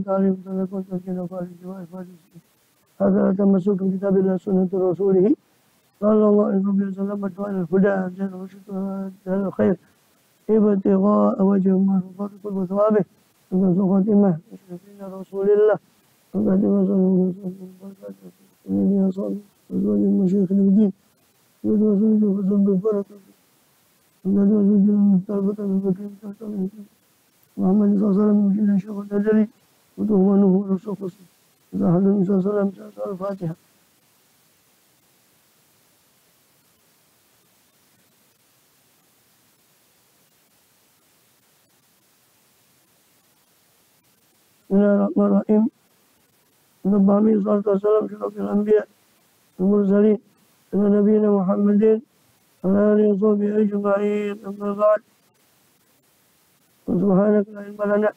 تعليم تذكر تسكين فارج وإفادة هذا تمسك بكتاب الله سنة رسوله صلى الله عليه وسلم وعلى الهدى أنزل الرشد وأنزل الخير ابتغاء وجه مرضات كل ثوابه ومن خاتمة مشرفين رسول الله وخاتمة صلى الله عليه وسلم الذي يصل وزوج المشيخ الدين وزوج وزوج البركة وزوج وزوج المطالبة من بكر محمد صلى الله عليه وسلم من كل شيخ الأجري وتهمنه ورسول خصوص إذا حضر النبي صلى الله عليه وسلم سأل الفاتحة. بسم الله الرحمن الرحيم. نبهني صلى الله عليه وسلم شرف الأنبياء والمرسلين إلى نبينا محمد وعلى آله وصحبه أجمعين. أما بعد سبحانك لا علم لنا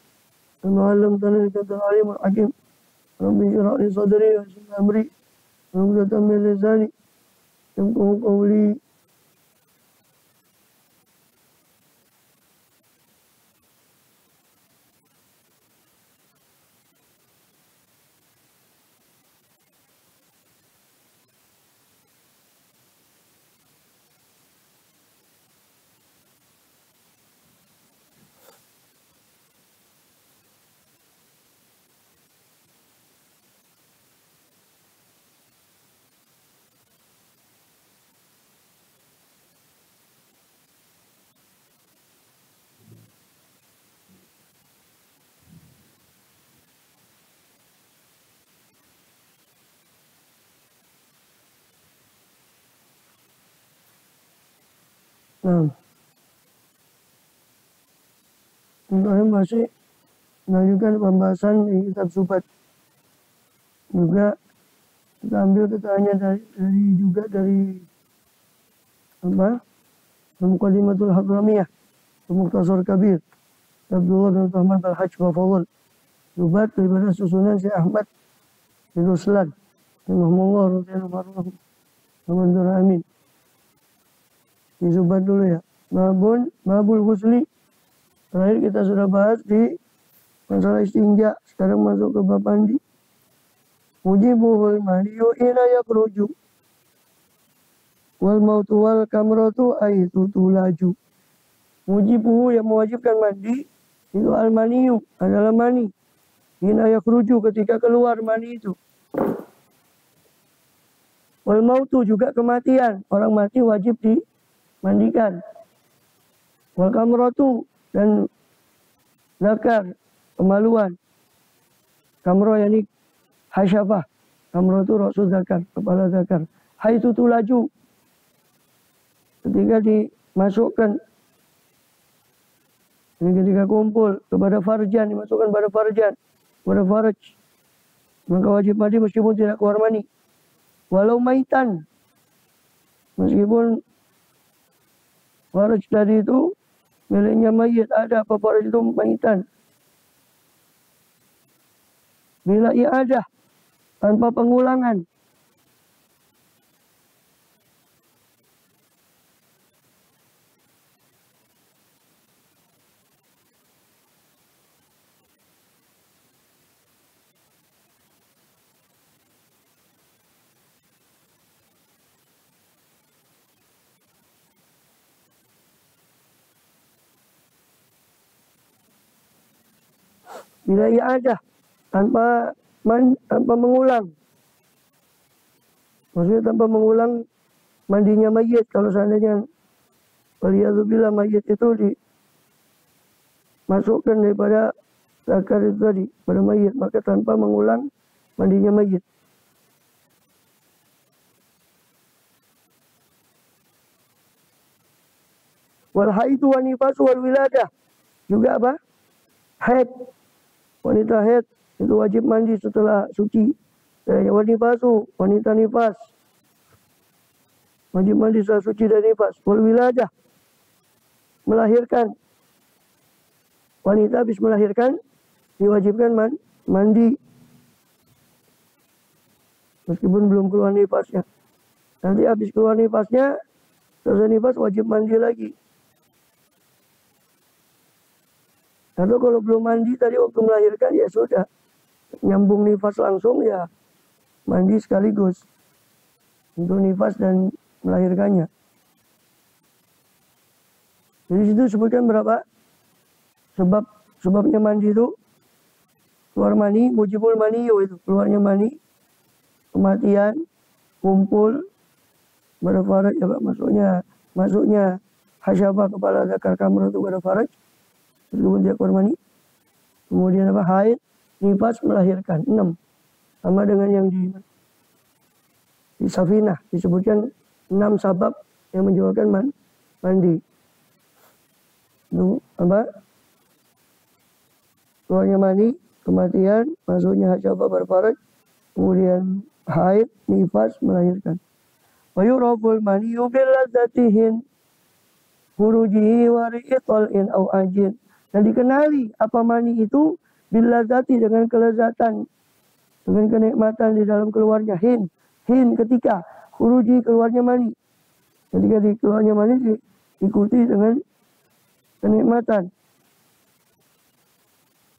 إلا ما علمتنا إنك أنت العليم الحكيم. رب اشرح لي صدري ويسر لي أمري وعقدة من لساني يفقهوا قولي. Nah, saya masih melanjutkan pembahasan di kitab Subat. Juga kita ambil keterangannya dari apa? Muqaddimatul Hadramiyah, Mukhtasar Kabir, Abdullah bin Rahman Al-Hajj wa Fadl. Subat daripada susunan Syekh Ahmad bin Ruslan, rahimahullah radhiyallahu anhu. Amin. Di Subat dulu ya. Babul Ghusli. Terakhir kita sudah bahas di masalah istinja. Sekarang masuk ke bab mandi. Mujibuhul maniyu ina yakruju. Wal mautu wal kamratu aitu tulaju. Mujibuhu yang mewajibkan mandi itu al maniyu adalah mani. Ina yakruju ketika keluar mani itu. Wal mautu juga kematian. Orang mati wajib dimandikan. Wal kamratu dan zakar, kemaluan. Kamro yani hasyafah. Kamro itu rasul zakar, kepala zakar. Haitu tulaju. Ketika dimasukkan, ini ketika kumpul kepada farjan, dimasukkan pada farjan, pada farj. Maka wajib mandi meskipun tidak keluar mani. Walau maitan. Meskipun farj tadi itu miliknya mayit, ada apa farj itu maitan. Bila i'adah tanpa pengulangan. Bila i'adah tanpa mengulang. Maksudnya tanpa mengulang mandinya mayit. Kalau seandainya waliyadzubillah mayit itu dimasukkan daripada zakar itu tadi pada mayit, maka tanpa mengulang mandinya mayit. Wal haidu wa nifasu wal wiladah. Juga apa? Haid. Wanita haid itu wajib mandi setelah suci. Wanifasu, wanita nifas. Wajib mandi setelah suci dan nifas. Wal wiladah. Melahirkan. Wanita habis melahirkan diwajibkan mandi. Meskipun belum keluar nifasnya. Nanti habis keluar nifasnya, selesai nifas wajib mandi lagi. Atau kalau belum mandi tadi waktu melahirkan ya sudah. nyambung nifas langsung ya mandi sekaligus untuk nifas dan melahirkannya. Jadi situ sebutkan berapa sebabnya mandi itu keluar mani, mujibul mani itu keluarnya mani, kematian, kumpul, berfaraj ya Pak, masuknya hasyabah kepala zakar kamar itu berfaraj, sebelum dia keluar mani. Kemudian apa? Haid, nifas, melahirkan. 6. Sama dengan yang di Safinah disebutkan 6 sabab yang menyebabkan mandi. Itu apa? Keluarnya mani, kematian, masuknya hasyabah berfaraj, kemudian haid, nifas, melahirkan. Wa yuraful mani bil ladzatihin hurujihi wa ri'talin aw ajin. Dan dikenali apa mani itu bila zati dengan kelezatan, dengan kenikmatan di dalam keluarnya. Hin ketika huruji keluarnya mani, ketika di keluarnya mani diikuti dengan kenikmatan.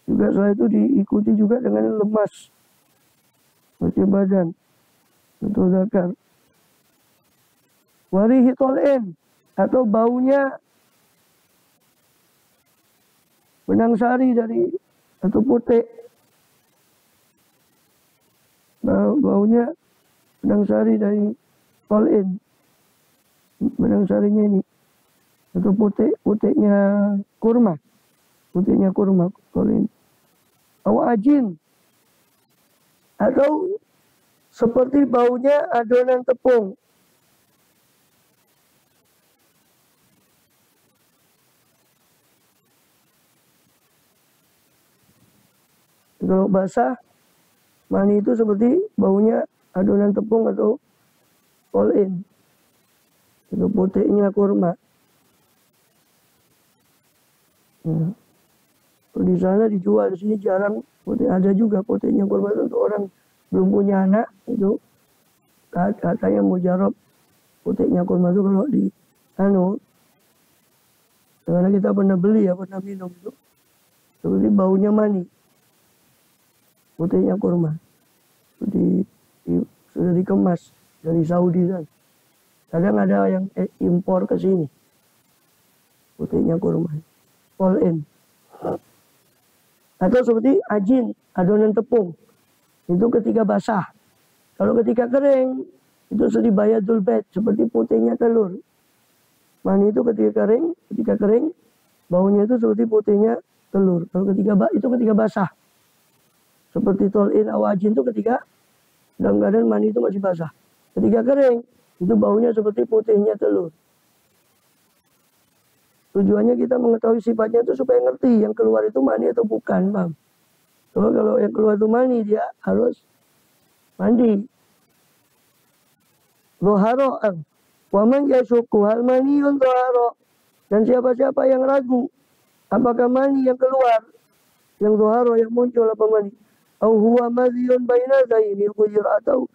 Juga setelah itu diikuti juga dengan lemas seperti badan atau zakar. Warihi tol'in atau baunya benang sari dari atau putih, baunya benang sari dari tol'in, benang sarinya ini atau putihnya kurma tol'in. Awajin atau seperti baunya adonan tepung. Kalau basah, mani itu seperti baunya adonan tepung atau tol'in. Itu putihnya kurma. Ya. Di sana dijual, di sini jarang putih. Ada juga putihnya kurma itu untuk orang belum punya anak, itu katanya mujarab putihnya kurma itu kalau di karena kita pernah beli ya, pernah minum itu seperti baunya mani, putihnya kurma. Sudah dikemas dari Saudi kan. Kadang ada yang impor ke sini putihnya kurma, all-in. Atau seperti ajin, adonan tepung. Itu ketika basah. Kalau ketika kering, itu seperti bayadul bait, seperti putihnya telur. Mani itu ketika kering, baunya itu seperti putihnya telur. Kalau ketika basah. Seperti tol'in awajin itu ketika dalam keadaan mani itu masih basah. Ketika kering, itu baunya seperti putihnya telur. Tujuannya kita mengetahui sifatnya itu supaya ngerti yang keluar itu mani atau bukan, Bang. Kalau yang keluar itu mani, dia harus mandi. Zoharo, waman yasuku hal maniyun zoharo. Dan siapa-siapa yang ragu, apakah mani yang keluar, yang zoharo, yang muncul apa mani? Au huwa maziyun baina zaini khuyir, atau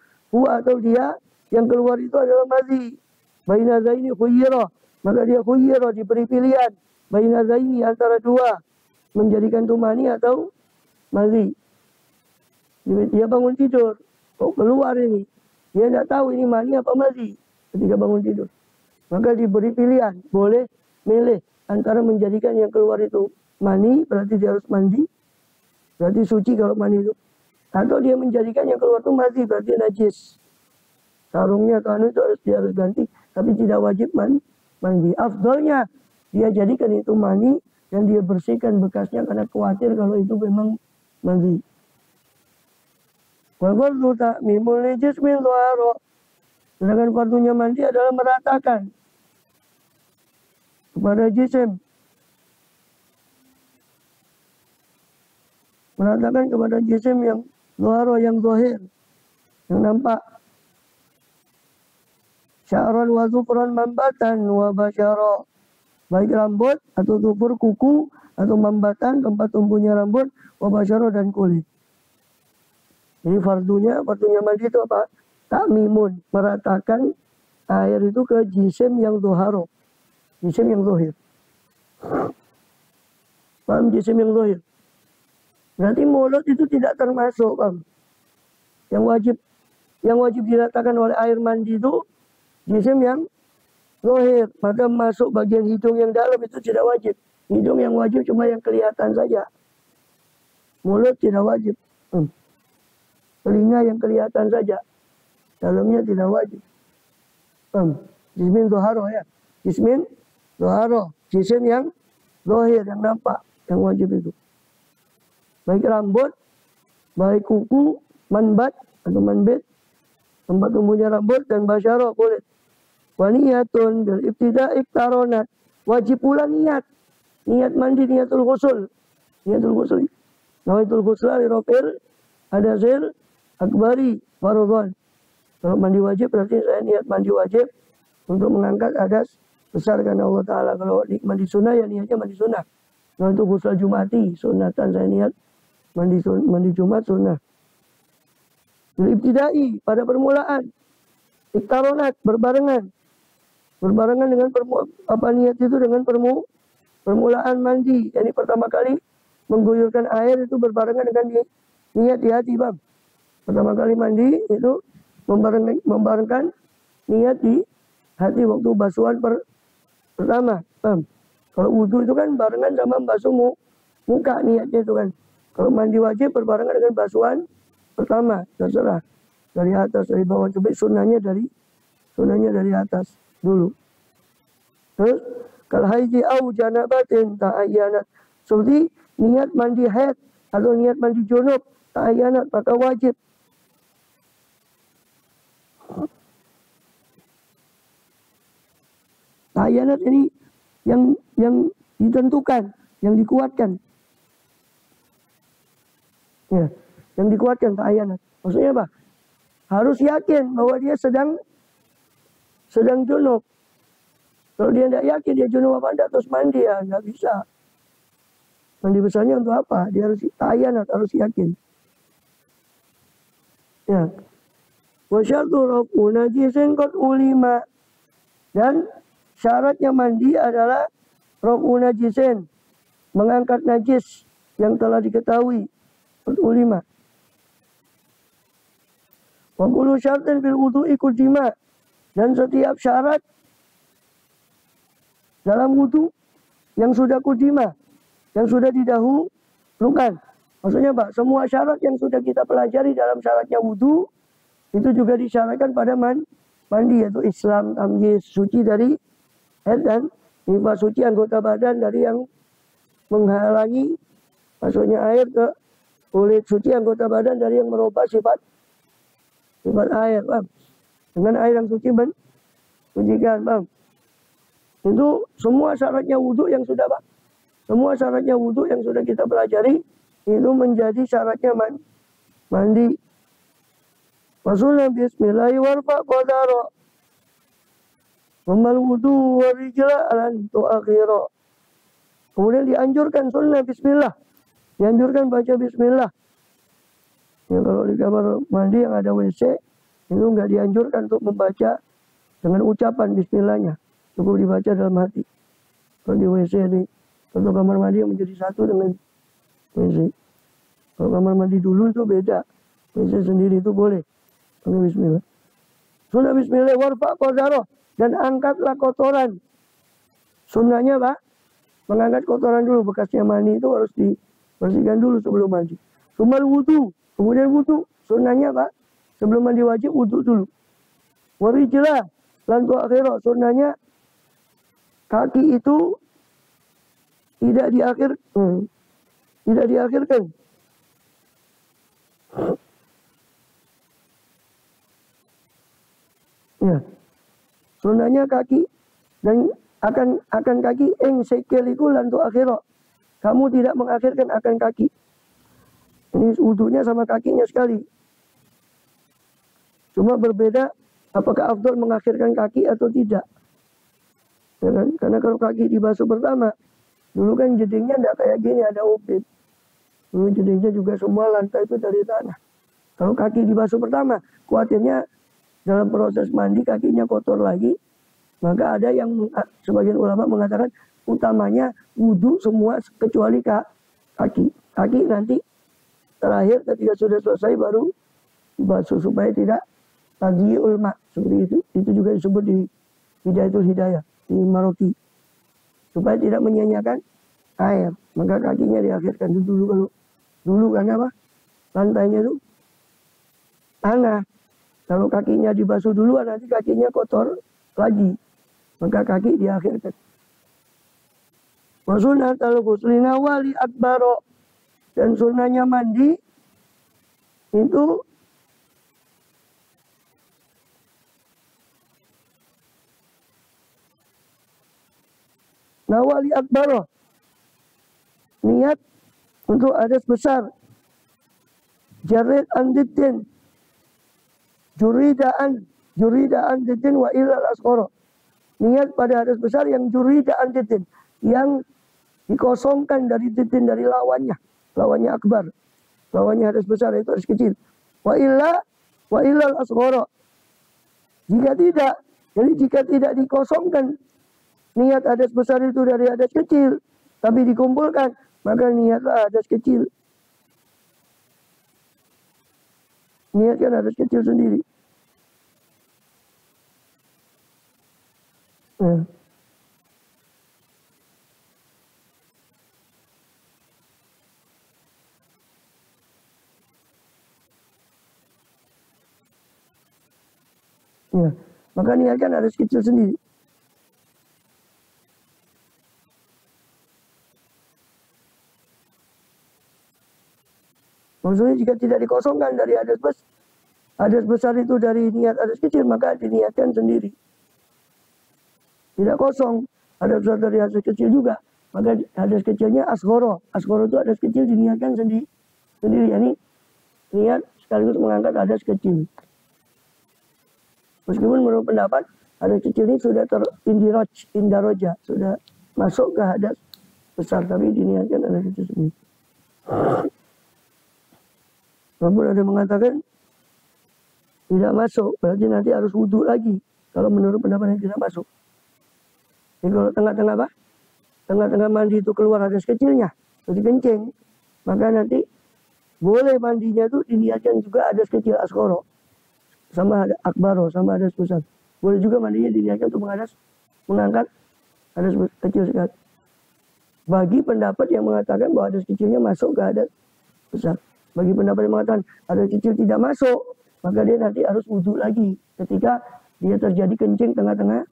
dia yang keluar itu adalah mazi. Baina zaini khuyira, maka dia khuyira, diberi pilihan. Baina zaini, antara dua, menjadikan itu mani atau mazi. Dia bangun tidur, keluar ini. Dia tidak tahu ini mani apa mazi ketika bangun tidur. Maka diberi pilihan, boleh milih antara menjadikan yang keluar itu mani, berarti dia harus mandi, berarti suci kalau mani itu. Atau dia menjadikan yang keluar itu mazi, berarti najis. Sarungnya atau itu dia harus ganti, tapi tidak wajib mandi. Afdalnya dia jadikan itu mani dan dia bersihkan bekasnya karena khawatir kalau itu memang mandi. Wal fardu ta'mimul jismin dhahara. Sedangkan fardunya mandi adalah meratakan kepada jisim. Meratakan kepada jisim yang dhahara, yang zahir, yang nampak. Sya'ran wa zufran mambatan wa basyara. Baik rambut atau zufur kuku atau mambatan tempat tumbuhnya rambut, wa basyara dan kulit. Jadi fardunya mandi itu apa? Takmimun, meratakan air itu ke jisim yang dhahara, jisim yang zahir. Paham jisim yang zahir? Berarti mulut itu tidak termasuk, Bang. Yang wajib diratakan oleh air mandi itu jisim yang zahir. Maka masuk bagian hidung yang dalam itu tidak wajib. Hidung yang wajib cuma yang kelihatan saja. Mulut tidak wajib. Telinga yang kelihatan saja. Dalamnya tidak wajib. Jismin zoharo ya. Jismin zoharo. Jisim yang zahir, yang nampak. Yang wajib itu. Baik rambut, baik kuku, manbat atau manbit, tempat tumbuhnya rambut, dan basyarah, kulit. Waniyatun bil ibtida iktaronat. Wajib pula niat. Niat mandi, niatul ghusl. Niatul ghusl. Nawaitul ghusla li rafil hadasil akbari faradhan. Kalau mandi wajib berarti saya niat mandi wajib untuk mengangkat hadas besar karena Allah Ta'ala. Kalau mandi sunnah ya niatnya mandi sunnah. Nawaitul ghusla jumati, sunnatan saya niat mandi Jumat sunnah. Ibtidai pada permulaan. Iktaronat berbarengan. Berbarengan dengan niat itu dengan permulaan mandi. Jadi pertama kali mengguyurkan air itu berbarengan dengan niat di hati, Bang. Pertama kali mandi itu membarengkan niat di hati waktu basuhan pertama, Bang. Kalau wudhu itu kan barengan sama basuh muka niatnya itu kan. Kalau mandi wajib berbarengan dengan basuhan pertama, terserah. Dari atas, dari bawah. Coba sunnahnya dari atas dulu. Terus, kal haiji au janabatin ta'ayyanat. Seperti niat mandi haid atau niat mandi junub ta'ayyanat, maka wajib. Ta'ayyanat ini yang ditentukan, yang dikuatkan. Ya, yang dikuatkan ta'ayyanat. Maksudnya apa? Harus yakin bahwa dia sedang junub. Kalau dia tidak yakin dia junub apa tidak, terus mandi ya nggak bisa. Mandi besarnya untuk apa? Dia harus ta'ayyanat, harus yakin. Ya. Wa syartu rafu najisin qad ulima. Dan syaratnya mandi adalah rafu najisin, mengangkat najis yang telah diketahui. Ulima. Wa kullu syartin fil wudu'i qudima. Dan setiap syarat dalam wudu yang sudah qudima, yang sudah didahulukan. Maksudnya Pak, semua syarat yang sudah kita pelajari dalam syaratnya wudu itu juga disyaratkan pada mandi, yaitu Islam, tamyiz, suci dari haid dan nifas, suci anggota badan dari yang menghalangi masuknya air ke kulit, suci anggota badan dari yang merubah sifat air, Bang. Dengan air yang suci mensucikan, Bang. Itu semua syaratnya wudhu yang sudah, Bang. Semua syaratnya wudhu yang sudah kita pelajari itu menjadi syaratnya mandi. Maksudnya bismillahi warfa qadara. Wamal wudhu warijla alan tu'akhira. Kemudian dianjurkan sunnah bismillah. Dianjurkan baca bismillah. Ya, kalau di kamar mandi yang ada WC itu nggak dianjurkan untuk membaca dengan ucapan bismillahnya. Cukup dibaca dalam hati. Kalau di WC ini, atau kamar mandi yang menjadi satu dengan WC. Kalau kamar mandi dulu itu beda. WC sendiri itu boleh. Pakai bismillah. Sunnah bismillah warfa qadaro. Dan angkatlah kotoran. Sunnahnya Pak, mengangkat kotoran dulu. Bekasnya mandi itu harus dibersihkan dulu sebelum mandi. Sumal wudu. Kemudian wudu. Sunnahnya Pak, sebelum mandi wajib wudu dulu. Warijlah. Lantu akhirah. Sunnahnya kaki itu tidak diakhirkan. Ya. Sunnahnya kaki dan akan kaki sikil iku lantu akhirah. Kamu tidak mengakhirkan akan kaki. Ini wudunya sama kakinya sekali. Cuma berbeda apakah afdal mengakhirkan kaki atau tidak. Ya kan? Karena kalau kaki dibasuh pertama, dulu kan jedingnya tidak kayak gini, ada ubin. Dulu jedingnya juga semua lantai itu dari tanah. Kalau kaki dibasuh pertama, khawatirnya dalam proses mandi kakinya kotor lagi. Maka ada yang sebagian ulama mengatakan utamanya wudhu semua kecuali kaki. Kaki nanti terakhir ketika sudah selesai baru dibasuh supaya tidak tadi ulma seperti itu. Itu juga disebut di Hidayatul Hidayah di Maroki, supaya tidak menyia-nyiakan air. Maka kakinya diakhirkan dulu. Kalau dulu kan apa, lantainya itu tanah. Kalau kakinya dibasuh duluan nanti kakinya kotor lagi, maka kaki diakhirkan. Wa sunnatul ghuslina wali akbaro, dan sunnahnya mandi itu nawali akbaro, niat untuk hadas besar. Jarid anditin, juridaan ditin wa ilal asqara. Niat pada hadas besar yang juridaan ditin, yang dikosongkan dari titin, dari lawannya akbar. Lawannya hadas besar itu hadas kecil. Wa ilal asghara. Jika tidak dikosongkan niat hadas besar itu dari hadas kecil, tapi dikumpulkan, maka niatlah hadas kecil. Niatkan hadas kecil sendiri. Ya, maka niatkan hadas kecil sendiri. Maksudnya jika tidak dikosongkan dari hadas besar itu dari niat hadas kecil, maka diniatkan sendiri. Tidak kosong hadas besar dari hadas kecil juga, maka hadas kecilnya asghara. Asghara itu hadas kecil diniatkan sendiri. Yani niat sekaligus mengangkat hadas kecil. Meskipun menurut pendapat hadas kecil ini sudah terindaroja, sudah masuk ke hadas besar, tapi diniatkan hadas kecil sendiri. Walaupun ada mengatakan tidak masuk, berarti nanti harus wudhu lagi. Kalau menurut pendapat yang tidak masuk. Jadi kalau tengah-tengah mandi itu keluar hadas kecilnya, jadi kencing, maka nanti boleh mandinya itu diniatkan juga hadas kecil asghara, sama ada akbaro, sama hadas besar. Boleh juga mandinya diniatkan untuk mengangkat hadas kecil sekali. Bagi pendapat yang mengatakan bahwa hadas kecilnya masuk ke hadas besar. Bagi pendapat yang mengatakan hadas kecil tidak masuk, maka dia nanti harus wudhu lagi ketika dia terjadi kencing tengah-tengah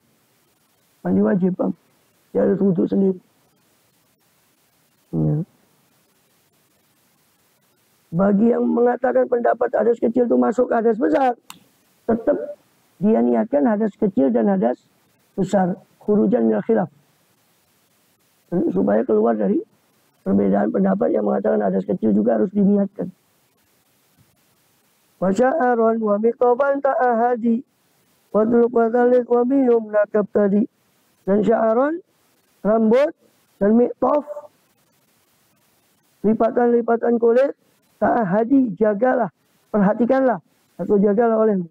mandi wajib. Dia harus wudhu sendiri. Ya. Bagi yang mengatakan pendapat hadas kecil itu masuk ke hadas besar, tetap dia niatkan hadas kecil dan hadas besar, khurujan minal khilaf, supaya keluar dari perbedaan pendapat yang mengatakan hadas kecil juga harus diniatkan. Wa sya'aron wa miqtaban ta'ahadi wa tuluk wa thalik wa biyum nakab tadi. Dan sya'aron, rambut, dan miqtaf, lipatan-lipatan kulit, ta'ahadi, jagalah, perhatikanlah, atau jagalah olehmu.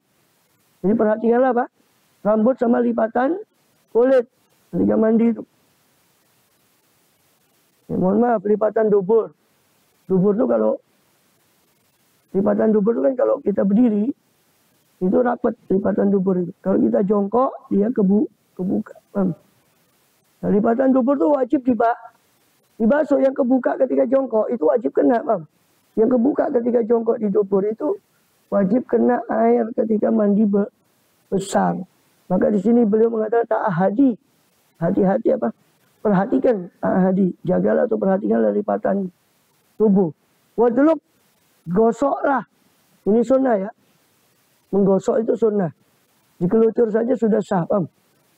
Jadi perhatikanlah Pak, rambut sama lipatan kulit ketika mandi itu. Ya, mohon maaf, lipatan dubur. Dubur itu kalau lipatan dubur itu kan kalau kita berdiri itu rapat lipatan dubur itu. Kalau kita jongkok dia kebuka. Nah, lipatan dubur itu wajib dibasuh. Yang kebuka ketika jongkok itu wajib kena, Bang. Yang kebuka ketika jongkok di dubur itu wajib kena air ketika mandi besar. Maka di sini beliau mengatakan ta'ahadi. Hati-hati apa? Perhatikan ta'ahadi. Jagalah atau perhatikan lipatan tubuh. Waduluk, gosoklah. Ini sunnah ya. Menggosok itu sunnah. Dikelucur saja sudah sah, Bang.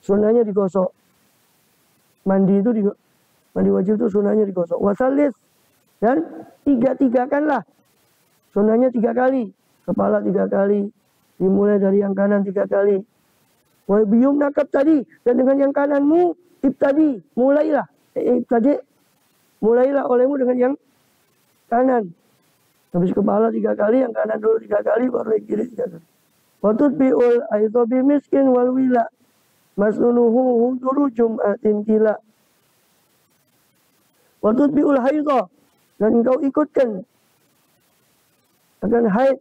Sunnahnya digosok. Mandi wajib itu sunnahnya digosok. Wasalis, dan tiga-tigakanlah. Sunnahnya 3 kali. Kepala 3 kali. Dimulai dari yang kanan 3 kali. Wa biyum nakab tadi. Dan dengan yang kananmu ibtadi, mulailah. Mulailah olehmu dengan yang kanan. Habis kepala 3 kali, yang kanan dulu 3 kali, baru yang kiri 3 kali. Watut bi'ul aitobi miskin wal wila. Masnunuhu huduru jum'atin kila. Watut bi'ul haidha. Dan engkau ikutkan akan haid,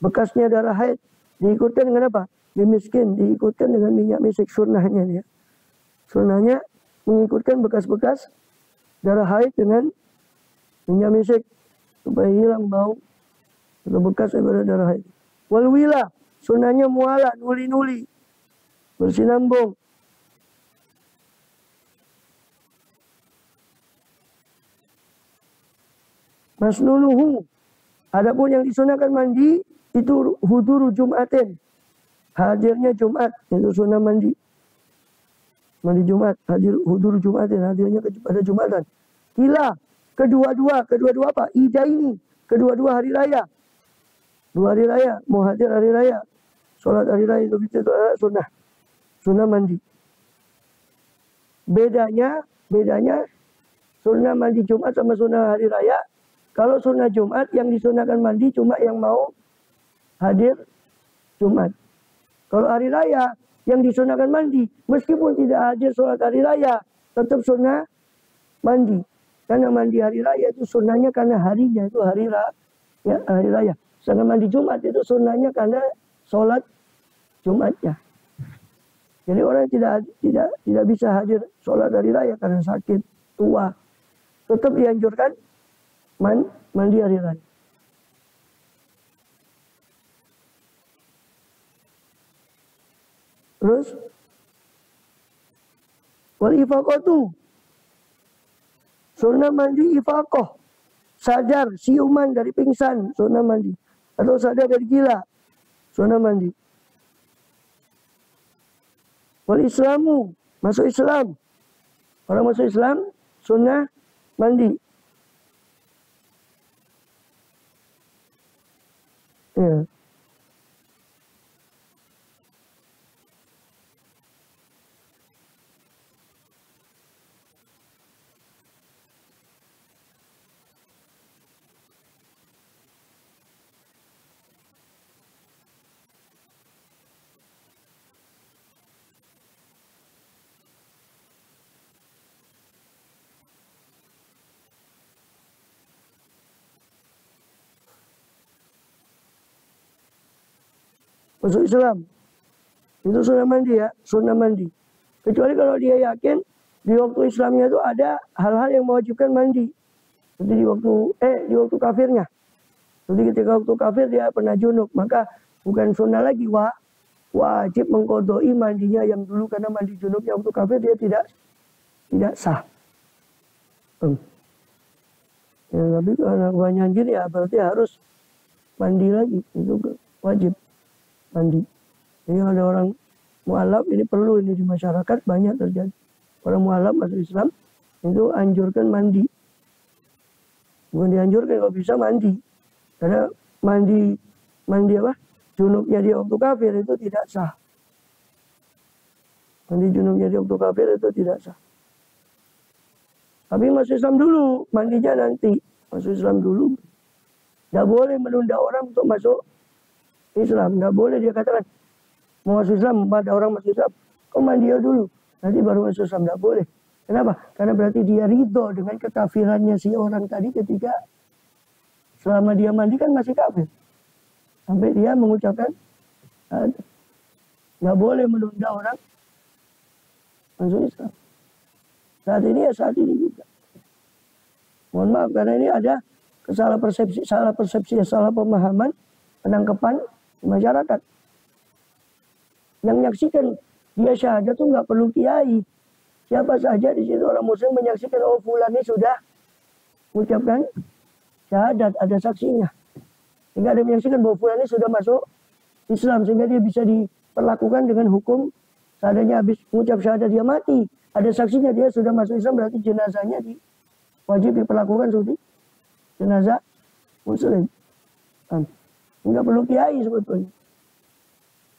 bekasnya darah haid, diikutkan dengan apa? Dimiskin, diikutkan dengan minyak misik, sunnahnya dia. Sunnahnya mengikutkan bekas-bekas darah haid dengan minyak misik supaya hilang bau atau bekas daripada darah haid. Wal wila, sunnahnya muala, nuli-nuli, bersinambung. Masnunuhu, adapun yang disunahkan mandi itu huduru Jumatin, hadirnya Jumat, itu sunnah mandi. Mandi Jumat, hadir huduru Jumatin, hadirnya pada Jumatan. Kila, kedua-dua apa? Ida ini, kedua-dua hari raya. 2 hari raya, mau hadir hari raya. Sholat hari raya itu sunnah. Sunnah mandi. Bedanya sunnah mandi Jumat sama sunnah hari raya. Kalau sunnah Jumat yang disunahkan mandi cuma yang mau hadir Jumat. Kalau hari raya yang disunahkan mandi, meskipun tidak hadir sholat hari raya, tetap sunnah mandi. Karena mandi hari raya itu sunnahnya karena harinya itu hari raya. Sedangkan mandi Jumat itu sunnahnya karena sholat Jumatnya. Jadi orang tidak bisa hadir sholat hari raya karena sakit, tua, tetap dianjurkan mandi hari raya. Terus wal ifaqatu, sunnah mandi ifaqah, sadar siuman dari pingsan, sunnah mandi, atau sadar dari gila, sunnah mandi. Wal islamu, masuk Islam, orang masuk Islam sunnah mandi. Ya. Masuk Islam itu sunnah mandi ya, sunnah mandi. Kecuali kalau dia yakin di waktu Islamnya itu ada hal-hal yang mewajibkan mandi. Seperti di waktu kafirnya. Jadi ketika waktu kafir dia pernah junub, maka bukan sunnah lagi, wajib mengkodoi mandinya yang dulu, karena mandi junubnya waktu kafir dia tidak sah. Ya, tapi kalau banyak ya berarti harus mandi lagi, itu wajib mandi. Jadi ada orang mualaf, ini perlu, ini di masyarakat banyak terjadi. Orang mualaf masuk Islam itu anjurkan mandi. Bukan dianjurkan, kalau bisa mandi. Karena mandi apa? Junubnya dia waktu kafir itu tidak sah. Mandi junubnya dia waktu kafir itu tidak sah. Tapi masuk Islam dulu, mandinya nanti. Masuk Islam dulu. Tidak boleh menunda orang untuk masuk Islam. Nggak boleh dia katakan mau masuk Islam, ada orang masuk Islam, kau mandi dulu, nanti baru masuk Islam. Nggak boleh. Kenapa? Karena berarti dia ridho dengan kekafirannya si orang tadi ketika selama dia mandi kan masih kafir. Sampai dia mengucapkan nggak boleh menunda orang masuk Islam. Saat ini juga. Mohon maaf karena ini ada salah persepsi, salah pemahaman, penangkapan di masyarakat. Yang menyaksikan dia syahadat itu nggak perlu kiai. Siapa saja di situ orang muslim menyaksikan, oh fulan ini sudah mengucapkan syahadat, ada saksinya. Sehingga ada menyaksikan bahwa fulan ini sudah masuk Islam, sehingga dia bisa diperlakukan dengan hukum seadanya habis mengucap syahadat dia mati. Ada saksinya dia sudah masuk Islam, berarti jenazahnya wajib diperlakukan seperti jenazah muslim. Nggak perlu kiai sebetulnya.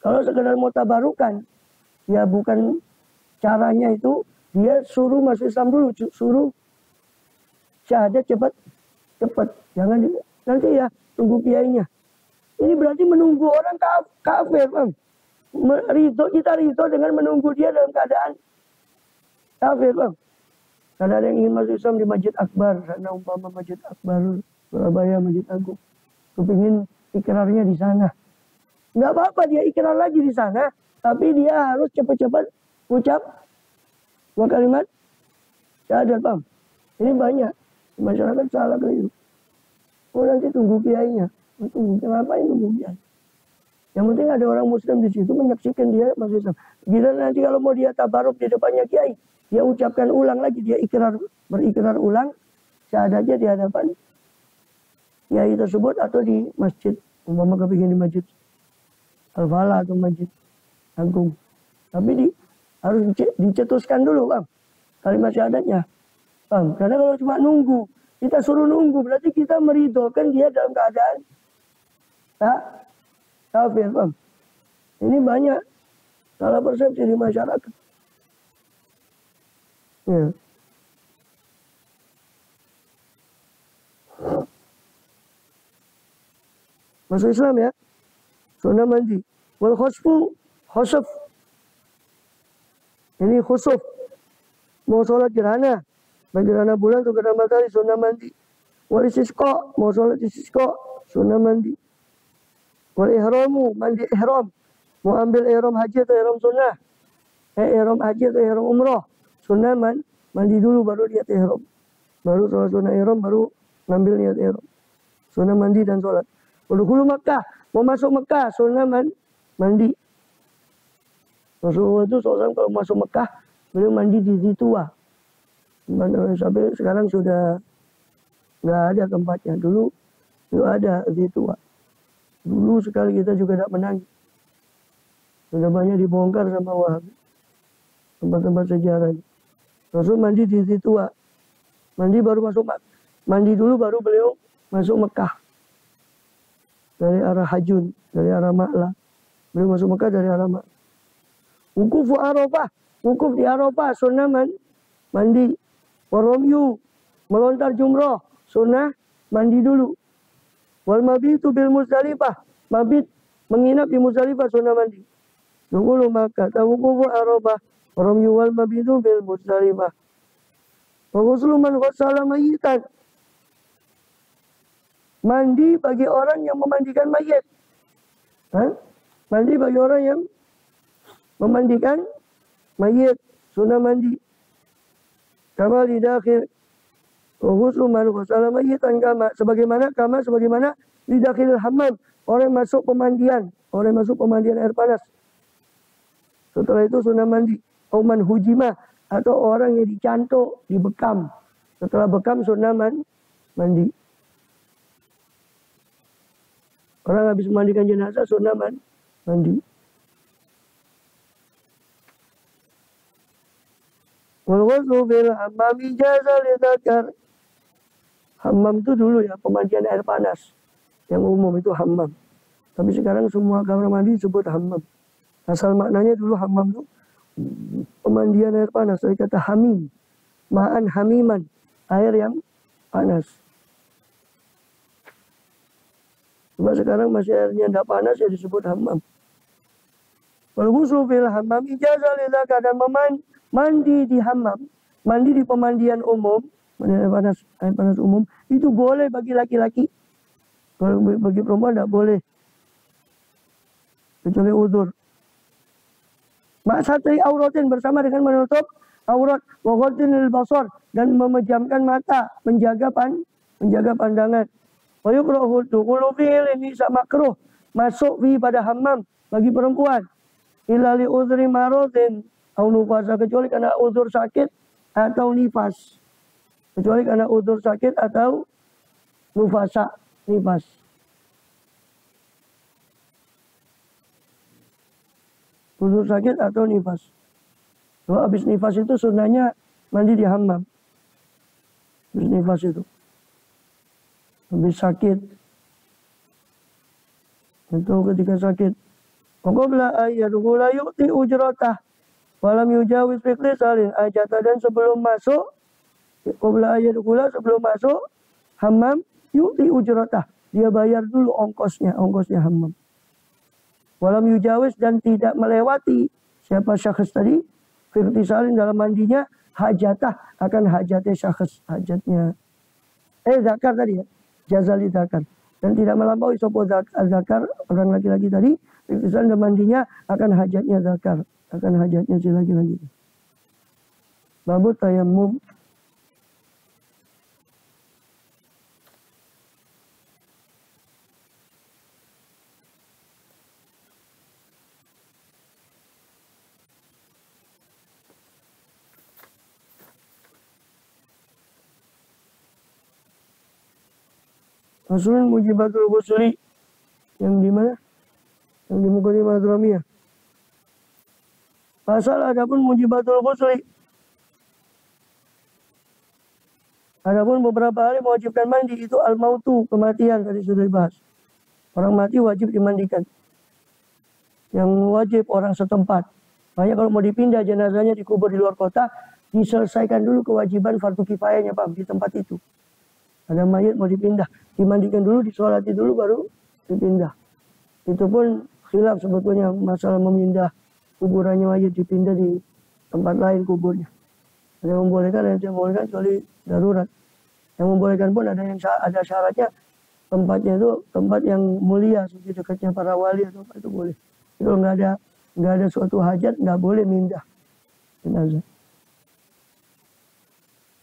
Kalau sekedar mau tabarukan, ya bukan caranya itu, dia suruh masuk Islam dulu, suruh syahadat cepat. Jangan nanti ya tunggu kiainya. Ini berarti menunggu orang kafir, kita ridho dengan menunggu dia dalam keadaan kafir, Karena ada yang ingin masuk Islam di Masjid Akbar, karena umpama Masjid Akbar Surabaya, Masjid Agung, kepingin ikrarnya di sana. Nggak apa-apa dia ikrar lagi di sana, tapi dia harus cepat-cepat ucap dua kalimat syahadat, paham? Ini banyak masyarakat salah keliru. Oh nanti tunggu kiainya, tunggu ngapain tunggu kiai? Yang penting ada orang Muslim di situ menyaksikan dia masuk Islam. Gila nanti kalau mau dia tabaruk di depannya kiai, dia ucapkan ulang lagi, dia berikrar ulang syahadatnya di hadapan kiai tersebut atau di masjid, umpama kepingin di masjid Al-Falah atau masjid Agung. Tapi harus dicetuskan dulu, Bang, kalimat syahadatnya. Bang, karena kalau cuma nunggu, kita suruh nunggu, berarti kita meridhokan dia dalam keadaan kafir, Bang. Ini banyak salah persepsi di masyarakat. Ya. Masuk Islam ya. Sunnah mandi. Wal khusuf. Ini khusuf. Mau sholat gerhana. Baik gerhana bulan atau gerhana matahari, sunnah mandi. Wal istisqa. Mau sholat istisqa, sunnah mandi. Wal ihramu. Mandi ihram. Mau ambil ihram haji atau ihram sunnah. Ihram haji atau ihram umrah. Sunnah mandi dulu baru niat ihram. Baru sholat sunnah ihram, baru ngambil niat ihram. Sunnah mandi dan sholat. Udkhulu Makkah. Mau masuk Mekah, sunnah mandi. Rasulullah itu seorang kalau masuk Mekah, beliau mandi di Zitua. Sampai sekarang sudah nggak ada tempatnya. Dulu ada Zitua. Dulu sekali kita juga tidak menang. Sudah banyak dibongkar sama Wahabi. Tempat-tempat sejarah. Rasul mandi di Zitua. Mandi baru masuk Mekah. Mandi dulu baru beliau masuk Mekah. Dari arah Hajun, dari arah Ma'la. Beliau masuk Mekah dari arah Ma'la. Wukufu Arafah. Wukuf di Arafah, sunnah mandi. Waromyu, melontar jumroh, sunnah mandi dulu. Wal mabitu bil Muzdalifah. Mabit, menginap di Muzdalifah, sunnah mandi. Dulu Makkah, wukufu Arafah. Waromyu wal mabitu bil Muzdalifah. Wa ghuslu man ghassala mayyitan. Mandi bagi orang yang memandikan mayat. Mandi bagi orang yang memandikan mayat. Sunnah mandi. Kama lidakhil. Ghuslu man ghassala mayyitan kama. Sebagaimana lidakhil hammam. Orang masuk pemandian. Orang masuk pemandian air panas. Setelah itu sunnah mandi. Auman hujimah. Atau orang yang dicantuk, dibekam. Setelah bekam sunnah mandi. Orang habis memandikan jenazah, sunnah mandi. Wal ghuslu bil hammam jaza li dzakar. Hammam itu dulu ya, pemandian air panas. Yang umum itu hammam. Tapi sekarang semua kamar mandi disebut hammam. Asal maknanya dulu hammam itu pemandian air panas. Dari kata hamim. Ma'an hamiman. Air yang panas. Cuma sekarang masih airnya tidak panas ya disebut hammam. Wal ghuslu fil hammam ijazah lidzakar, dan mandi di hammam, mandi di pemandian umum, air panas umum itu boleh bagi laki-laki. Kalau bagi perempuan tidak boleh. Kecuali udzur. Maksatri auratin, bersama dengan menutup aurat, wa ghadinil basar, dan memejamkan mata, menjaga pandangan. Wa yukrahu dukhulu fihi, ini sama makruh masuk fi pada hammam bagi perempuan. Illa li udhri maradin au nufasa, kecuali karena udzur sakit atau nifas. Kecuali karena udzur sakit atau nufasa, nifas. Udzur sakit atau nifas. Kalau habis nifas itu sunnahnya mandi di hammam. Habis nifas itu. Habis sakit. Itu ketika sakit. Qabla ayyadkhula yu'ti ujratah walam yujawiz fiqli salin ajata, dan sebelum masuk, qabla ayyadkhula, sebelum masuk hammam, yu'ti ujratah, dia bayar dulu ongkosnya hammam. Walam yujawiz, dan tidak melewati siapa syakhs tadi, fiqli salin dalam mandinya, hajatah, akan hajatnya syakhs, hajatnya zakar tadi ya. Jazali zakar. dan tidak melampaui sopo zakar orang laki-laki tadi, iktisan dan mandinya akan hajatnya zakar, akan hajatnya si laki-laki. Babu tayammum. Faslun mujibatul ghusli. Yang di mana? Yang di Muqaddimah Adramiyah. Pasal adapun mujibatul ghusli. Adapun beberapa hal yang mewajibkan mandi itu al-mautu, kematian, tadi sudah dibahas. Orang mati wajib dimandikan. Yang wajib orang setempat. Makanya kalau mau dipindah jenazahnya dikubur di luar kota, diselesaikan dulu kewajiban fardu kifayahnya Pak di tempat itu. Ada mayat mau dipindah, dimandikan dulu, disolati dulu baru dipindah. Itu pun khilaf sebetulnya masalah memindah kuburannya mayat, dipindah di tempat lain kuburnya. Ada yang membolehkan, ada yang tidak membolehkan kecuali darurat. Yang membolehkan pun ada yang ada syaratnya, tempatnya itu tempat yang mulia, seperti dekatnya para wali atau apa itu boleh. Itu nggak ada suatu hajat, nggak boleh mindah jenazah.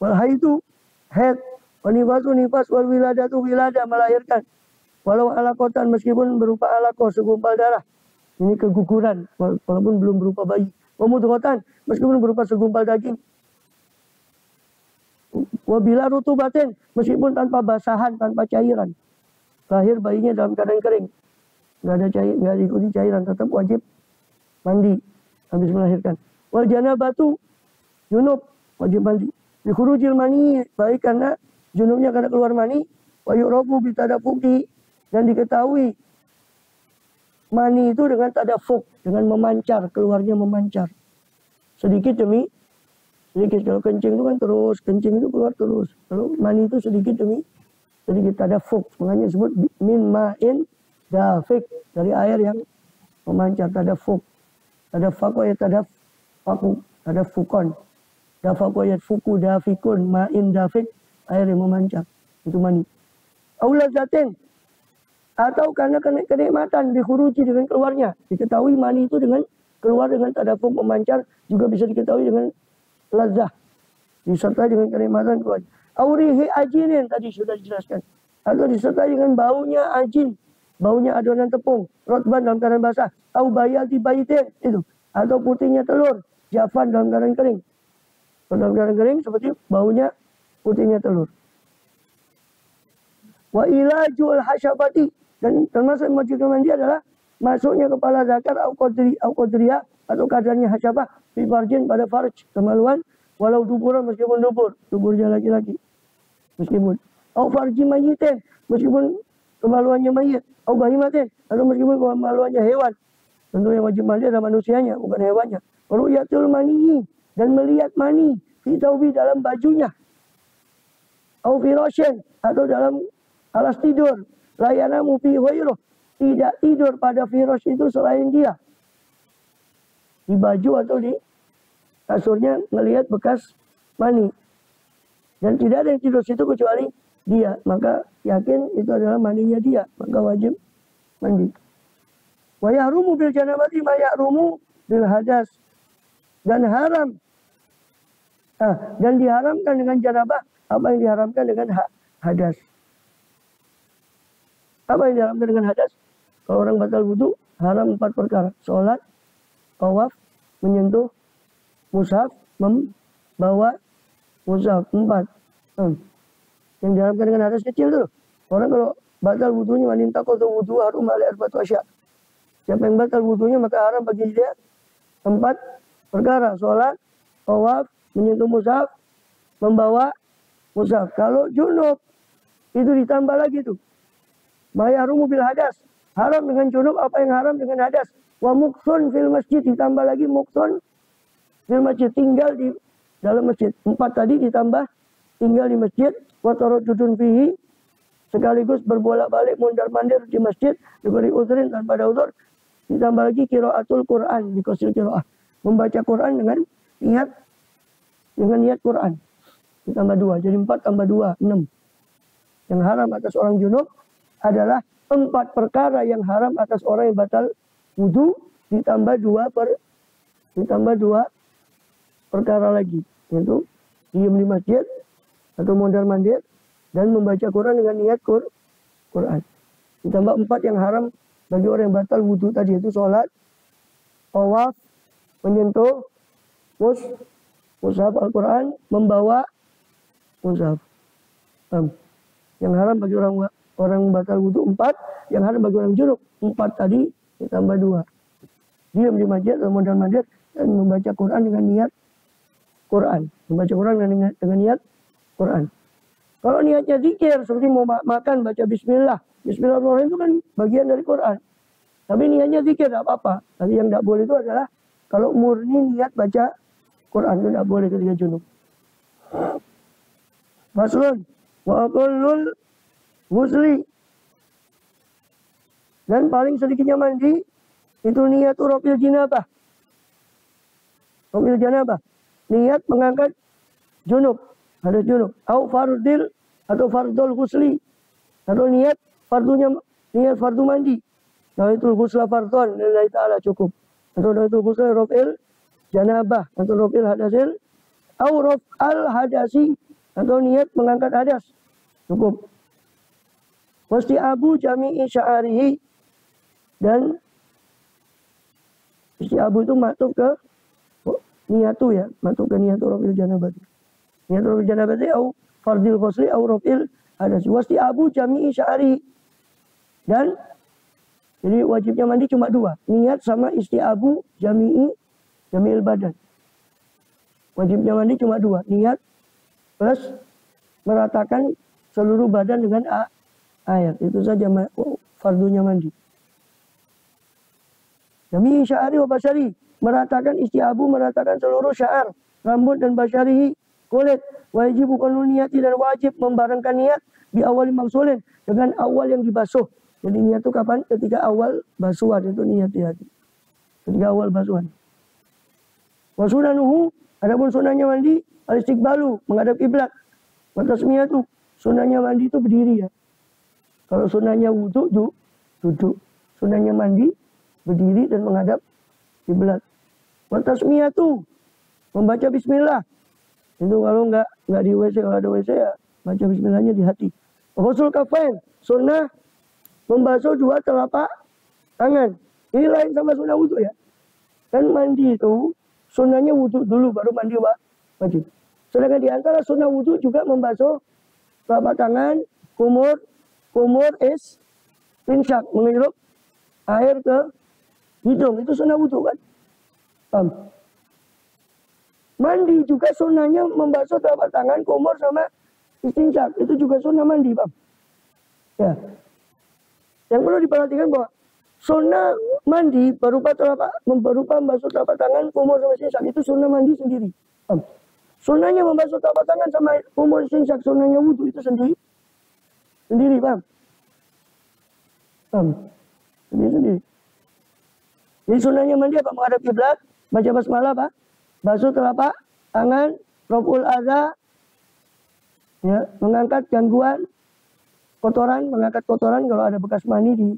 Wal haidu, haid, wanifatu nifas, wal wiladatu wiladah, melahirkan. Walau alakotan, meskipun berupa alakoh, segumpal darah. Ini keguguran, walaupun belum berupa bayi. Wamudghatan, meskipun berupa segumpal daging. Wabila rutubatin, meskipun tanpa basahan, tanpa cairan. Lahir bayinya dalam keadaan kering. Nggak diikuti cairan, tetap wajib mandi habis melahirkan. Wal janabatu, junub, wajib mandi. Dikhurujil mani, baik karena junubnya karena keluar mani. Wa yu'rafu bitadafuki, dan diketahui mani itu dengan tadafuk, dengan memancar, keluarnya memancar. Sedikit demi sedikit. Kalau kencing itu kan terus, kencing itu keluar terus. Kalau mani itu sedikit demi sedikit, tadafuk. Makanya disebut min ma'in dafik, dari air yang memancar, tadafuk. Tadafak wa yatadafaku, tadafukon. Dafak wa yatfuku dafikun, ma'in dafik, air yang memancar. Itu mani. Aulazatin, atau karena kenikmatan, dikhuruji dengan keluarnya. Diketahui mani itu dengan keluar dengan tadafuk, memancar, juga bisa diketahui dengan lazah, disertai dengan kenikmatan keluar. Aurihi ajinin, tadi sudah dijelaskan. Atau disertai dengan baunya ajin, baunya adonan tepung, rotban dalam keadaan basah. Au bayati baitin, itu. Atau putihnya telur, jafan dalam keadaan kering. Dalam keadaan kering seperti baunya putihnya telur. Wa ilajul hasyabati, dan termasuk wajib mandi adalah masuknya kepala zakar au qadriyah atau kadarnya hasyabah fi farjin, pada farj, kemaluan, walau duburan, meskipun duburnya laki-laki, meskipun au farji mayitin, meskipun kemaluannya mayit, au bahimatin, atau meskipun kemaluannya hewan. Tentu yang wajib mandi adalah manusianya, bukan hewannya. Ru'yatul mani, dan melihat mani fi taubi, dalam bajunya, au firasyin, atau dalam alas tidur, layanamu fi ghairuh, tidak tidur pada firas itu selain dia, di baju atau di kasurnya ngelihat bekas mani, dan tidak ada yang tidur situ kecuali dia, maka yakin itu adalah maninya dia, maka wajib mandi. Wa yahrumu bil janabati ma yahrumu bil hadas, dan haram dan diharamkan dengan janabah apa yang diharamkan dengan hadas. Apa yang diharamkan dengan hadas? Kalau orang batal wudu, haram 4 perkara. Sholat, tawaf, menyentuh mushaf, membawa mushaf, 4. Yang diharamkan dengan hadas kecil dulu. Orang kalau batal wudunya, wanita kotor wudu harum ali arba'atu asya. Siapa yang batal wudunya maka haram bagi dia 4 perkara. Sholat, tawaf, menyentuh mushaf, membawa mushaf. Kalau junub, itu ditambah lagi tuh. Mayahrumu bil hadas, haram dengan junub apa yang haram dengan hadas. Wa muksun fil masjid, ditambah lagi muksun fil masjid, tinggal di dalam masjid. 4 tadi ditambah tinggal di masjid. Wa taraddudun fihi, sekaligus berbolak-balik mondar-mandir di masjid diberi uzrin tanpa ada uzur. Ditambah lagi qiraatul Quran, dikosil qiraah, membaca Quran dengan niat Quran. Ditambah 2, jadi 4 tambah 2, 6. Yang haram atas orang junub adalah 4 perkara yang haram atas orang yang batal wudu ditambah 2 perkara lagi, yaitu diam di masjid atau mondar-mandir dan membaca Quran dengan niat Quran. Ditambah 4 yang haram bagi orang yang batal wudu tadi, yaitu sholat, tawaf, menyentuh mushaf Al-Quran, membawa mushaf. Yang haram bagi orang batal wudu 4, yang haram bagi orang junub 4 tadi ditambah 2. Diam di masjid atau mondar-mandir dan membaca Quran dengan niat Quran. Membaca Quran dengan niat Quran. Kalau niatnya zikir seperti mau makan baca bismillah. Bismillahirrahmanirrahim itu kan bagian dari Quran. Tapi niatnya zikir tidak apa-apa. Tapi yang tidak boleh itu adalah kalau murni niat baca Quran itu tidak boleh ketika junub. Faslun wa aqallul ghusli. Dan paling sedikitnya mandi itu niat rafil janabah. Rafil janabah. Niat mengangkat junub, hadas junub. Au fardil atau fardul ghusli. Atau niat fardu mandi. Nawaitul ghusla fardhon lillahi ta'ala cukup. Atau nawaitul ghusla rafil janabah atau rafil hadasil. Au raf'al hadasi atau niat mengangkat hadas. Cukup. Wasti abu jami'i sya'arihi. Dan istiabu itu maktub ke niatu ya, maktub ke niatu rafil janabah. Niatu rafil janabah au fardil ghusli au rafil hadas. Wasti abu jami'i sya'arihi. Dan jadi wajibnya mandi cuma 2, niat sama istiabu jami'il badan. Wajibnya mandi cuma 2, niat plus meratakan seluruh badan dengan air. Itu saja fardunya mandi. Jami'i sya'ari wa basyari, meratakan istiabu, meratakan seluruh sya'ar, rambut dan basyarihi, kulit. Wajib bukan niat dan wajib membarengkan niat di awal maksulin dengan awal yang dibasuh. Jadi niat itu kapan? Ketika awal basuhan, itu niat di hati. Ketika awal basuhan. Wa sunanuhu, adapun sunahnya mandi al-istiqbalu, menghadap kiblat. Wa tasmiyatu, sunahnya mandi itu berdiri ya. Kalau sunahnya wudu duduk. Sunahnya mandi berdiri dan menghadap kiblat. Wa tasmiyatu, membaca bismillah. Itu kalau enggak di WC, kalau ada WC ya baca bismillahnya di hati. Ghusl kafain, sunnah membasuh 2 telapak tangan. Ini lain sama sunnah wudu ya. Dan mandi itu sunnahnya wudu dulu baru mandi wajib. Sedangkan di antara sunnah wudu juga membasuh telapak tangan, kumur insyak, menghirup air ke hidung. Itu sunnah wudu kan. Mandi juga sunnahnya membasuh telapak tangan, kumur sama istinjak. Itu juga sunnah mandi, Bang. Ya. Yang perlu diperhatikan bahwa sunnah mandi berupa membasuh telapak tangan, kumur sama istinjak itu sunnah mandi sendiri. Sunnahnya membasuh telapak tangan sama kumur istinjak, sunnahnya wudu itu sendiri, Bang. Sendiri. Jadi sunnahnya mandi apa? Menghadap kiblat, baca basmalah, Pak. Basuh telapak tangan, raf'ul adza, ya, mengangkat gangguan, mengangkat kotoran kalau ada bekas mani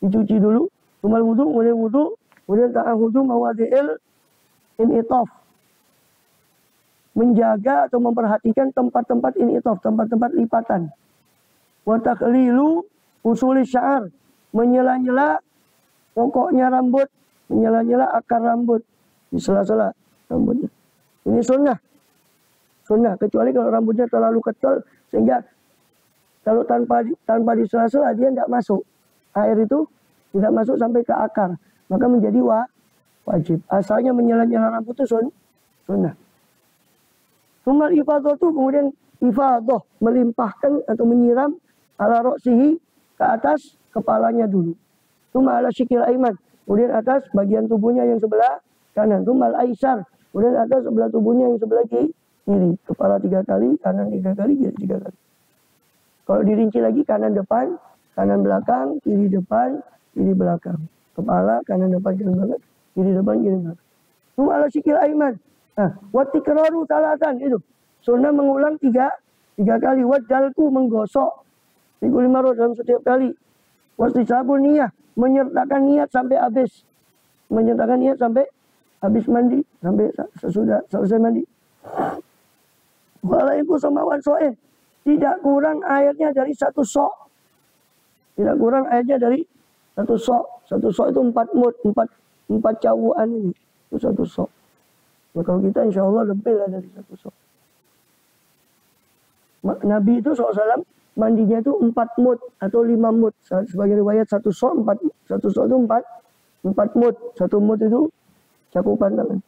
dicuci dulu. Tumal wudu, kemudian ta'ahudu mawadi'il in'itof. Menjaga atau memperhatikan tempat-tempat in'itof, tempat-tempat lipatan. Wa takhlilu usuli sya'ar, menyela-nyela pokoknya rambut, menyela-nyela akar rambut di sela-sela rambutnya. Ini sunnah, kecuali kalau rambutnya terlalu kecil sehingga kalau tanpa di sela-sela dia tidak masuk, air itu tidak masuk sampai ke akar, maka menjadi wajib. Asalnya menyela-nyela rambut itu sunnah. Sumal ifadah itu kemudian ifadah, melimpahkan atau menyiram ala roksihi, ke atas kepalanya dulu. Suma ala syikil aiman, kemudian atas bagian tubuhnya yang sebelah kanan. Sumal aisar, kemudian atas sebelah tubuhnya yang sebelah kiri. Kepala 3 kali, kanan 3 kali, kiri 3 kali. Kalau dirinci lagi, kanan depan, kanan belakang, kiri depan, kiri belakang. Kepala, kanan depan, kanan belakang, kiri depan, kiri belakang. Suma ala syikil aiman. Watikraru talatan, itu sunnah mengulang 3 kali. Wadalku, menggosok Fikul marot dalam setiap kali. Wastisabun niyah, menyertakan niat sampai habis. Menyertakan niat sampai habis mandi, sampai sesudah selesai mandi. Walaikum samawan so'in. Tidak kurang airnya dari satu sok. Tidak kurang airnya dari satu sok. Satu sok itu 4 mud, 4 cawuan ini. Itu satu sok. Nah, kalau kita insya Allah lebih lah dari satu sok. Nabi itu SAW mandinya itu 4 mud atau 5 mud. Sebagai riwayat satu sok, 1 sok itu 4 mud. 1 mud itu cakupan tangan.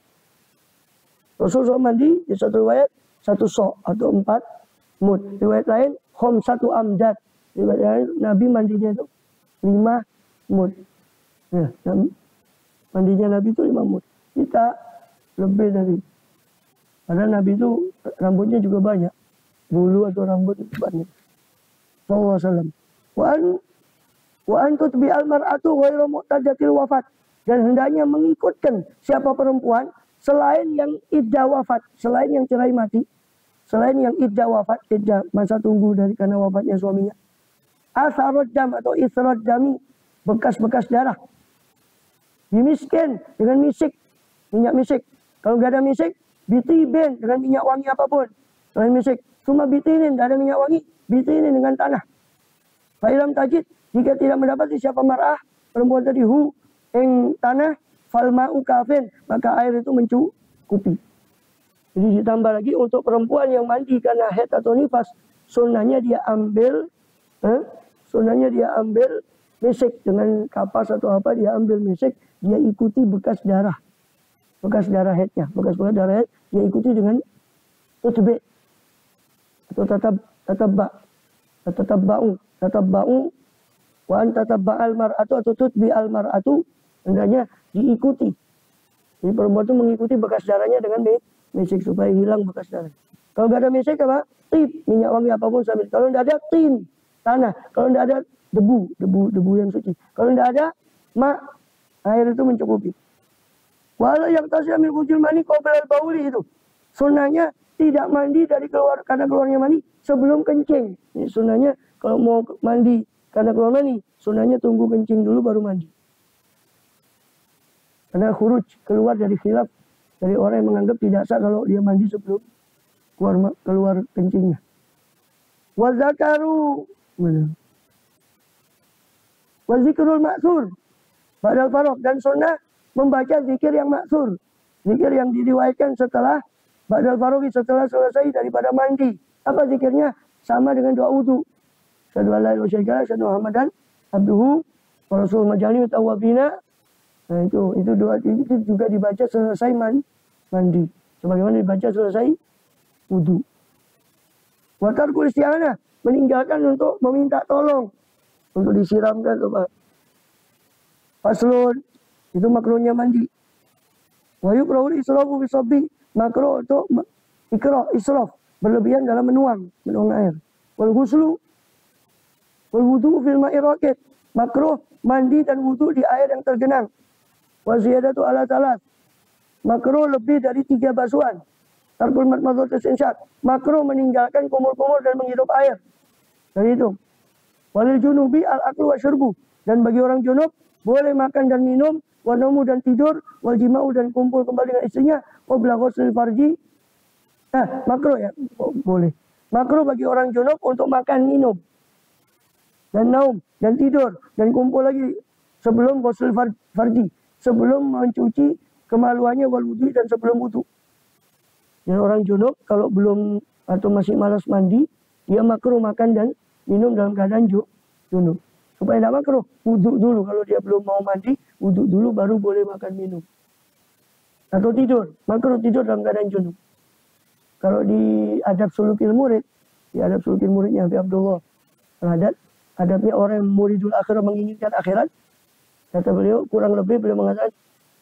Rasul mandi di satu riwayat 1 sok atau 4 mud. Riwayat lain satu amdad. Riwayat lain Nabi mandinya itu 5 mud. Ya, mandinya Nabi itu 5 mud. Kita lebih dari. Karena Nabi itu rambutnya juga banyak. Bulu atau rambut itu banyak. Sallallahu alaihi wasallam. Wa antut bi almar'atu ghairu mu'tadatil wafat. Dan hendaknya mengikutkan siapa perempuan selain yang iddah wafat, selain yang cerai mati, selain yang iddah wafat, iddah masa tunggu dari karena wafatnya suaminya. Asarud dam atau israd dami, bekas-bekas darah. Dimiskin dengan misik, minyak misik. Kalau nggak ada misik, bitibin dengan minyak wangi apapun. Selain misik, cuma bitinin, tidak ada minyak wangi, bitinin dengan tanah. Fa'ilam tajid, jika tidak mendapati siapa mar'ah, perempuan tadi ing tanah, falma'u kafin, maka air itu mencukupi. Jadi ditambah lagi untuk perempuan yang mandi karena haid atau nifas, sunnahnya dia ambil misik dengan kapas atau apa, dia ambil misik, dia ikuti bekas darah haidnya, bekas darah haid, dia ikuti dengan tutbi atau tatabba'u wa an tatabba'al mar'atu atau tutbi al mar'atu, hendaknya diikuti. Jadi perempuan itu mengikuti bekas darahnya dengan misik supaya hilang bekas darah. Kalau nggak ada misik apa? Tip, minyak wangi apapun sambil. Kalau nggak ada tin, tanah. Kalau nggak ada debu yang suci. Kalau nggak ada air itu mencukupi. Walau yang tasya min kujul mani qabla al-bauli itu. Sunnahnya tidak mandi karena keluarnya mani sebelum kencing. Ini sunnahnya kalau mau mandi karena keluar mani, sunnahnya tunggu kencing dulu baru mandi. Karena khuruj keluar dari khilaf dari orang yang menganggap tidak sah kalau dia mandi sebelum keluar kencingnya. Wa zakaru wa zikrul maksur ba'dal faragh, dan sunnah membaca zikir yang maksur, zikir yang diriwayatkan setelah ba'dal faragh, setelah selesai daripada mandi. Apa zikirnya? Sama dengan doa wudu. Asyhadu an la ilaha illallah, asyhadu anna Muhammadan abduhu wa rasuluhu majali tawabina. Nah itu doa itu juga dibaca selesai mandi. Sebagaimana dibaca selesai wudu. Wa tarkul isti'anah, meninggalkan untuk meminta tolong, untuk disiramkan apa. Faslun, itu makruhnya mandi. Wa yukrahul israfu fi sabbi, makruh untuk israf, berlebihan dalam menuang air. Wal ghuslu wal wudu fil ma'i raqid, makruh mandi dan wudu di air yang tergenang. Wa ziyadatu ala talat, makruh lebih dari 3 basuhan. Tarkul madmadhatus insyak, makruh meninggalkan kumur-kumur dan menghirup air. Dan itu. Walil junubi al-aklu wa syurbu, dan bagi orang junub boleh makan dan minum, wa naumu dan tidur, wal jima'u dan kumpul kembali dengan istrinya, wa ghusl farji. Makruh ya, boleh. Makruh bagi orang junub untuk makan, minum, dan naum, dan tidur, dan kumpul lagi sebelum ghusl farji, sebelum mencuci kemaluannya, wal wudu, dan sebelum wudu. Dan orang junub kalau belum atau masih malas mandi, dia makruh makan dan minum dalam keadaan junub. Supaya tidak makruh, wudu dulu. Kalau dia belum mau mandi, wudu dulu baru boleh makan minum. Atau tidur, makruh tidur dalam keadaan junub. Kalau di adab sulukil murid, di adab sulukil muridnya Habib Abdullah Al-Haddad, adabnya orang muridul akhirah, menginginkan akhirat. Kata beliau, kurang lebih beliau mengatakan,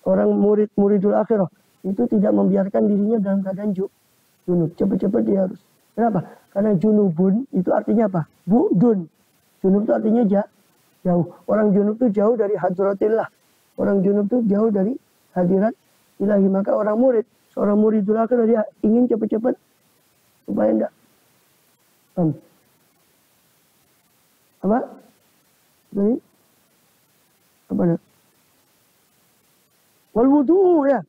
orang muridul akhirah itu tidak membiarkan dirinya dalam keadaan junub. Cepat-cepat dia harus. Kenapa? Karena junubun itu artinya apa? Bu'dun. Junub itu artinya jauh. Orang junub itu jauh dari hadratillah. Orang junub itu jauh dari hadirat ilahi. Maka seorang muridul akhirah, dia ingin cepat-cepat supaya enggak. Apa? Ini apa nak? Wal wudu ya.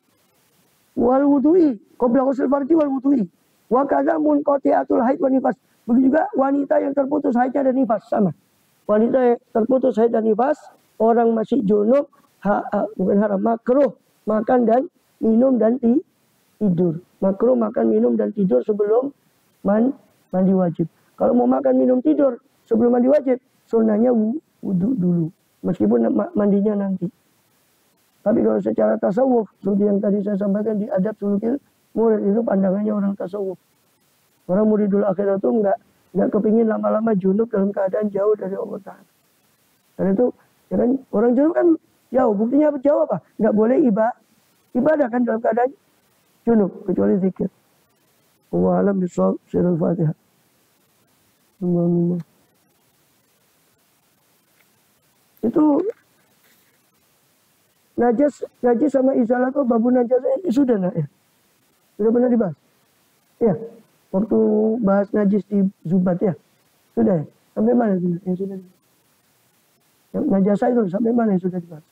Wal wudu'i qabla ghusl farji wal wudu'i. Wa kadza munqati'atul haid wan nifas. Begitu juga wanita yang terputus haidnya dan nifas sama. Wanita yang terputus haid dan nifas, orang masih junub, bukan haram, makruh makan dan minum dan tidur. Makruh makan minum dan tidur sebelum mandi wajib. Kalau mau makan minum tidur sebelum mandi wajib, sunnahnya wudu dulu. Meskipun mandinya nanti. Tapi kalau secara tasawuf, seperti yang tadi saya sampaikan di adab sulukil murid, itu pandangannya orang tasawuf. Orang muridul akhirat itu nggak kepingin lama-lama junub dalam keadaan jauh dari Allah Ta'ala. Karena itu, ya kan, orang junub kan jauh. Buktinya jauh apa? Nggak boleh ibadah kan dalam keadaan junub, kecuali zikir. Wallahu a'lam bishawab. Surah Al-Fatihah. Itu najis sama izalah itu babu najasnya sudah nak ya? Sudah pernah dibahas? Ya, waktu bahas najis di Zubat ya? Sudah ya? Sampai mana itu yang sudah dibahas? Yang najasa itu sampai mana yang sudah dibahas?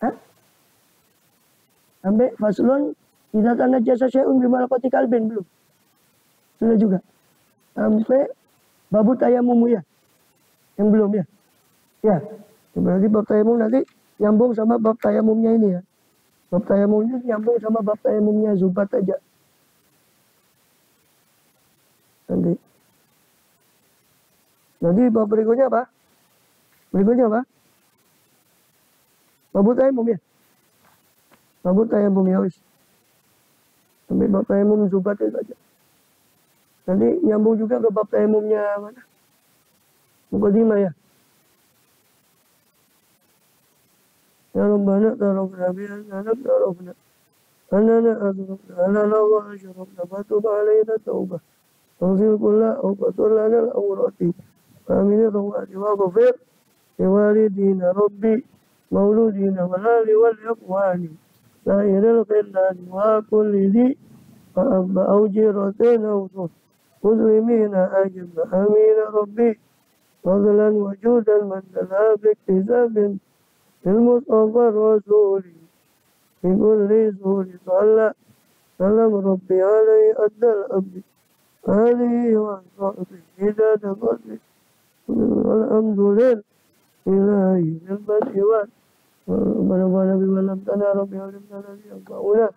Hah? Sampai faslun idza tanajjasa syai'un bimalaqati kalbin belum? Sudah juga. Sampai babu tayamum ya? Yang belum ya? Ya. Berarti bab tayamum nanti nyambung sama bab tayamumnya ini ya. Bab tayamumnya nyambung sama bab tayamumnya Zubat aja. Nanti bab berikutnya apa? Berikutnya apa? Bab tayamum ya. Bab tayamum ya wis. Sampai bab tayamum Zubat itu aja. Nanti nyambung juga ke bab tayamumnya mana? Mukadimah ya. Ya Rabbana tarafna bi'annana tarafna annana asrafna lana wa ashrafna fatub alaina taubah waghfir kulla awqatur lana al-awrati amin rawati wa ghafir liwalidina rabbi mauludina walali wal ikhwani lahiril khillani wa kulli di fa'abba awjiratina usul muslimina ajibna amin rabbi fadlan wajudan man dala biktisabin المصطفى الرسول في كل سور صلى سلام ربي عليه أدى الأبد هذه وصحبه إذا تقصد والحمد لله إلهي بالبدء ربنا ونبي ولم تنا ربي علمنا الذي ينفعنا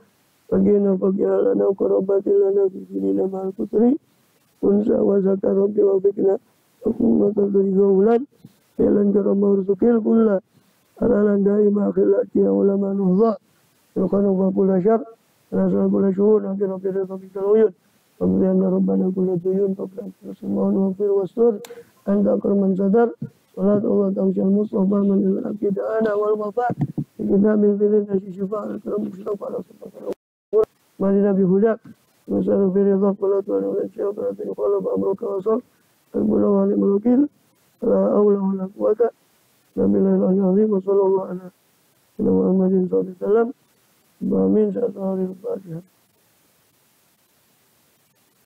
فقنا فقنا لنا وقربات لنا في ديننا مع الكسر أنسى وزكى ربي وفقنا وكنا تدري قولا فعلا كرم ورزقي الكل halalan daimah khilati ulama nuhza yukanu wa kula syar nasal kula syuhur nanti rabbi ridha bikal uyun pemberian rabbana kula tuyun qabla semua wafir wasur anta akraman sadar salat Allah tamsyal mustafa man al-aqidah ana wal wafa kita bil filin nasi syifa al-karam mustafa al-sabah mali nabi hudak nasal fi ridha kula tuyun wa syai'a rabbi khala amruka wasal al-bulagh al-mulukil la awla wa la quwata Nabillahi al-azim wa sallallahu ala Muhammadin sallallahu alaihi wasallam. Amin. Sa'atul Fatihah.